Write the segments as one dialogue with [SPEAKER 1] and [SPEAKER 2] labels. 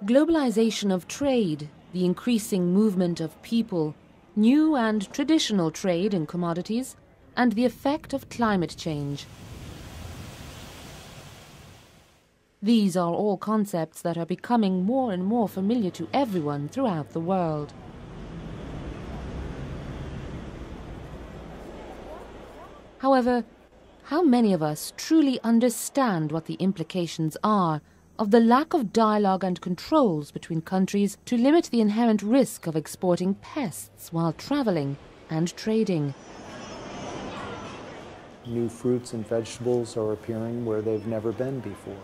[SPEAKER 1] Globalization of trade, the increasing movement of people, new and traditional trade in commodities, and the effect of climate change. These are all concepts that are becoming more and more familiar to everyone throughout the world. However, how many of us truly understand what the implications are of the lack of dialogue and controls between countries to limit the inherent risk of exporting pests while traveling and trading?
[SPEAKER 2] New fruits and vegetables are appearing where they've never been before.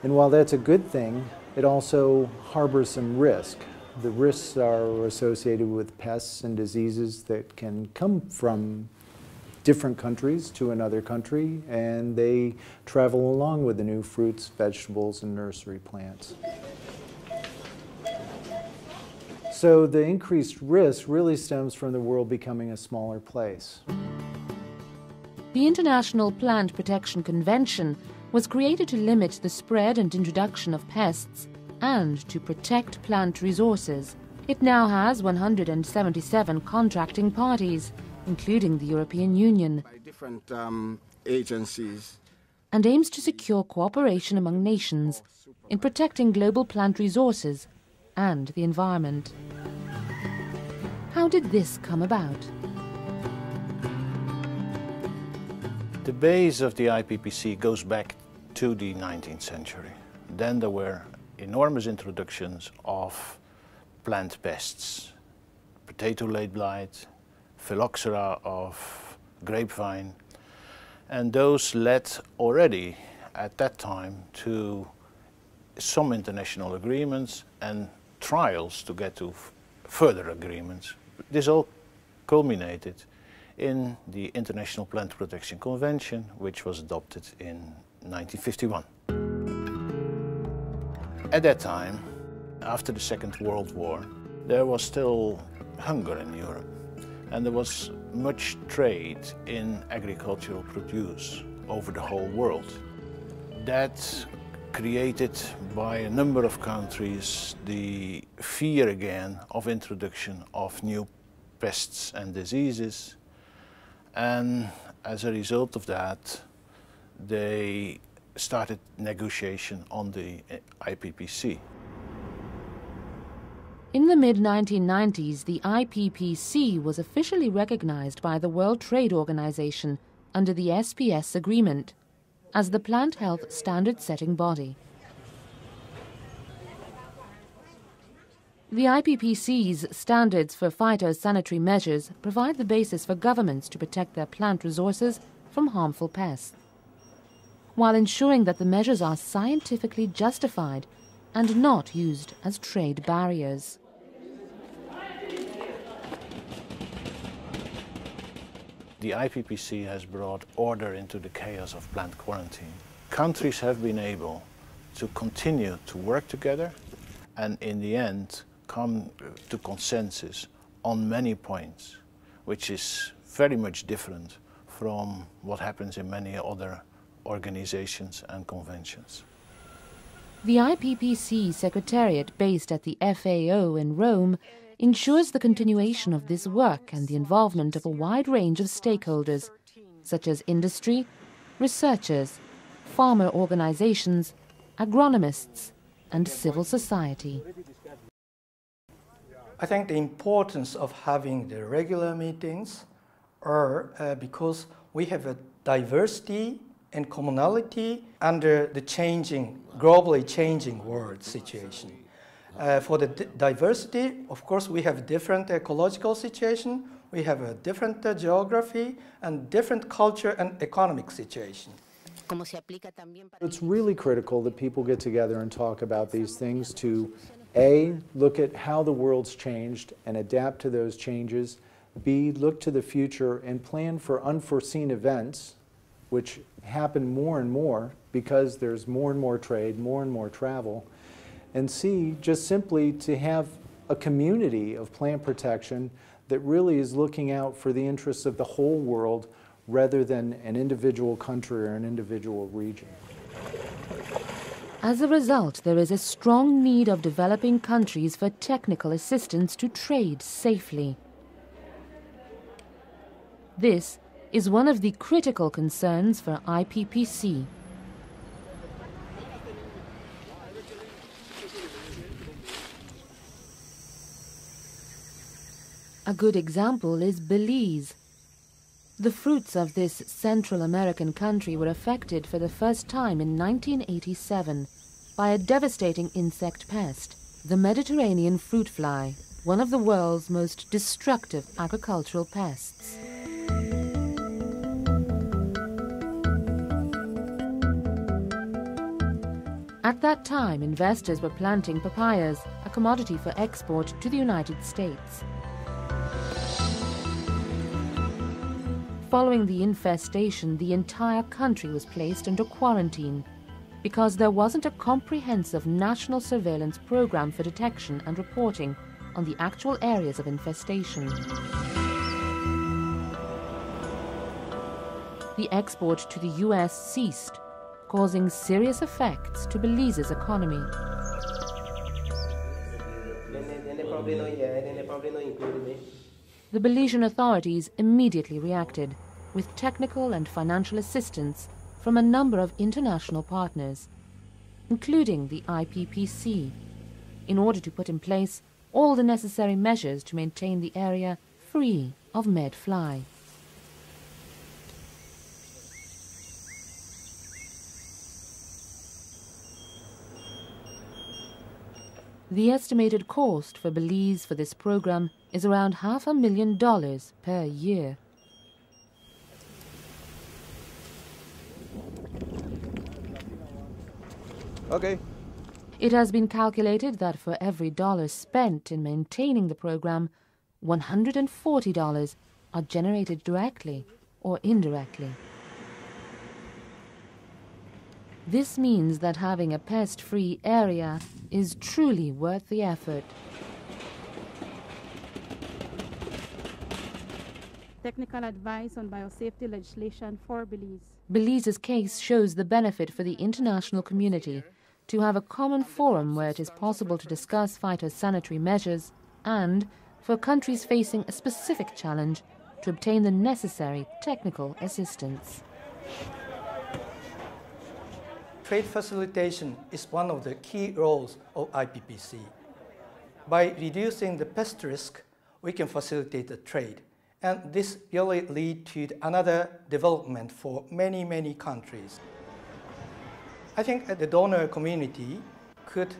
[SPEAKER 2] And while that's a good thing, it also harbors some risk. The risks are associated with pests and diseases that can come from different countries to another country, and they travel along with the new fruits, vegetables, and nursery plants. So the increased risk really stems from the world becoming a smaller place.
[SPEAKER 1] The International Plant Protection Convention was created to limit the spread and introduction of pests and to protect plant resources. It now has 177 contracting parties, including the European Union,
[SPEAKER 3] by different agencies,
[SPEAKER 1] and aims to secure cooperation among nations in protecting global plant resources and the environment. How did this come about?
[SPEAKER 4] The base of the IPPC goes back to the 19th century. Then there were enormous introductions of plant pests, potato late blight, phylloxera of grapevine, and those led already at that time to some international agreements and trials to get to further agreements. This all culminated in the International Plant Protection Convention, which was adopted in 1951. At that time, after the Second World War, there was still hunger in Europe, and there was much trade in agricultural produce over the whole world. That created by a number of countries the fear again of introduction of new pests and diseases. And as a result of that, they started negotiation on the IPPC.
[SPEAKER 1] In the mid-1990s, the IPPC was officially recognized by the World Trade Organization under the SPS agreement as the plant health standard-setting body. The IPPC's standards for phytosanitary measures provide the basis for governments to protect their plant resources from harmful pests, while ensuring that the measures are scientifically justified and not used as trade barriers.
[SPEAKER 4] The IPPC has brought order into the chaos of plant quarantine. Countries have been able to continue to work together and in the end come to consensus on many points, which is very much different from what happens in many other organizations and conventions.
[SPEAKER 1] The IPPC Secretariat, based at the FAO in Rome, ensures the continuation of this work and the involvement of a wide range of stakeholders, such as industry, researchers, farmer organizations, agronomists, and civil society.
[SPEAKER 5] I think the importance of having the regular meetings are because we have a diversity and commonality under the globally changing world situation. For the diversity, of course, we have different ecological situation, we have a different geography, and different culture and economic situation.
[SPEAKER 2] It's really critical that people get together and talk about these things to A, look at how the world's changed and adapt to those changes, B, look to the future and plan for unforeseen events, which happen more and more because there's more and more trade, more and more travel, and C, just simply to have a community of plant protection that really is looking out for the interests of the whole world rather than an individual country or an individual region.
[SPEAKER 1] As a result, there is a strong need of developing countries for technical assistance to trade safely. This is one of the critical concerns for IPPC. A good example is Belize. The fruits of this Central American country were affected for the first time in 1987 by a devastating insect pest, the Mediterranean fruit fly, one of the world's most destructive agricultural pests. At that time, investors were planting papayas, a commodity for export to the United States. Following the infestation, the entire country was placed under quarantine because there wasn't a comprehensive national surveillance program for detection and reporting on the actual areas of infestation. The export to the US ceased, causing serious effects to Belize's economy. The Belizean authorities immediately reacted with technical and financial assistance from a number of international partners, including the IPPC, in order to put in place all the necessary measures to maintain the area free of med fly. The estimated cost for Belize for this program is around $500,000 per year.
[SPEAKER 6] Okay.
[SPEAKER 1] It has been calculated that for every dollar spent in maintaining the program, $140 are generated directly or indirectly. This means that having a pest-free area is truly worth the effort.
[SPEAKER 7] Technical advice on biosafety legislation for Belize.
[SPEAKER 1] Belize's case shows the benefit for the international community to have a common forum where it is possible to discuss phytosanitary measures and, for countries facing a specific challenge, to obtain the necessary technical assistance.
[SPEAKER 5] Trade facilitation is one of the key roles of IPPC. By reducing the pest risk, we can facilitate the trade. And this really leads to another development for many, many countries. I think the donor community could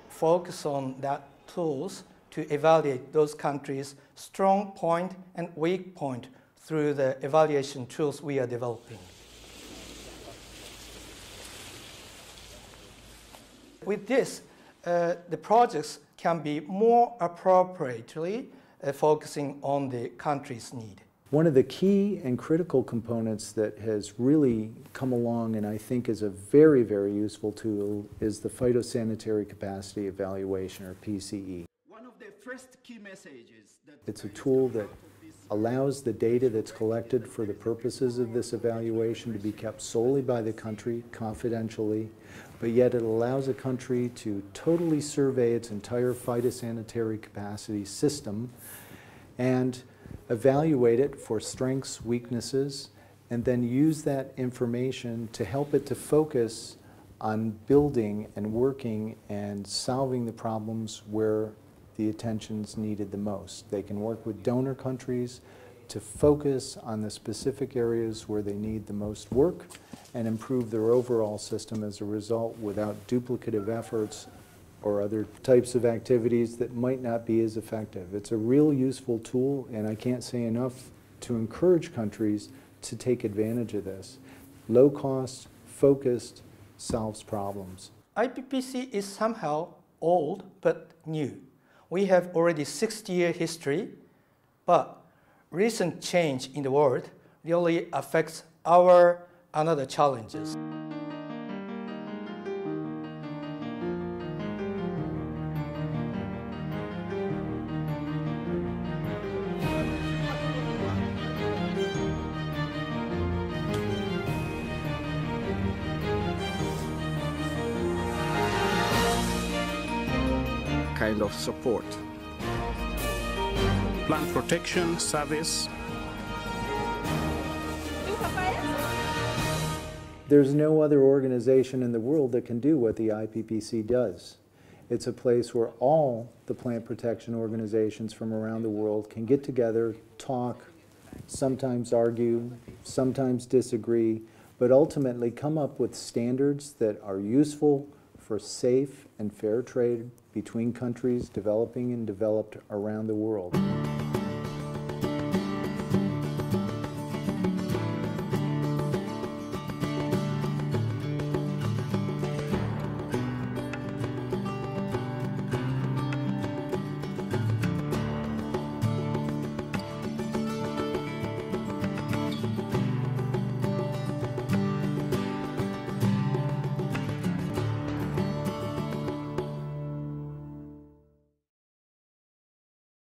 [SPEAKER 5] focus on that tools to evaluate those countries' strong point and weak point through the evaluation tools we are developing. With this, the projects can be more appropriately focusing on the country's need.
[SPEAKER 2] One of the key and critical components that has really come along and I think is a very, very useful tool is the phytosanitary capacity evaluation, or PCE.
[SPEAKER 8] One of the first key messages that
[SPEAKER 2] it's a tool that allows the data that's collected for the purposes of this evaluation to be kept solely by the country, confidentially, but yet it allows a country to totally survey its entire phytosanitary capacity system and evaluate it for strengths, weaknesses, and then use that information to help it to focus on building and working and solving the problems where the attention's needed the most. They can work with donor countries to focus on the specific areas where they need the most work and improve their overall system as a result without duplicative efforts or other types of activities that might not be as effective. It's a real useful tool, and I can't say enough to encourage countries to take advantage of this. Low cost, focused, solves problems.
[SPEAKER 5] IPPC is somehow old but new. We have already 60-year history, but recent change in the world really affects our another challenges.
[SPEAKER 3] kind of support.
[SPEAKER 6] Plant Protection Service.
[SPEAKER 2] There's no other organization in the world that can do what the IPPC does. It's a place where all the plant protection organizations from around the world can get together, talk, sometimes argue, sometimes disagree, but ultimately come up with standards that are useful for safe and fair trade between countries developing and developed around the world.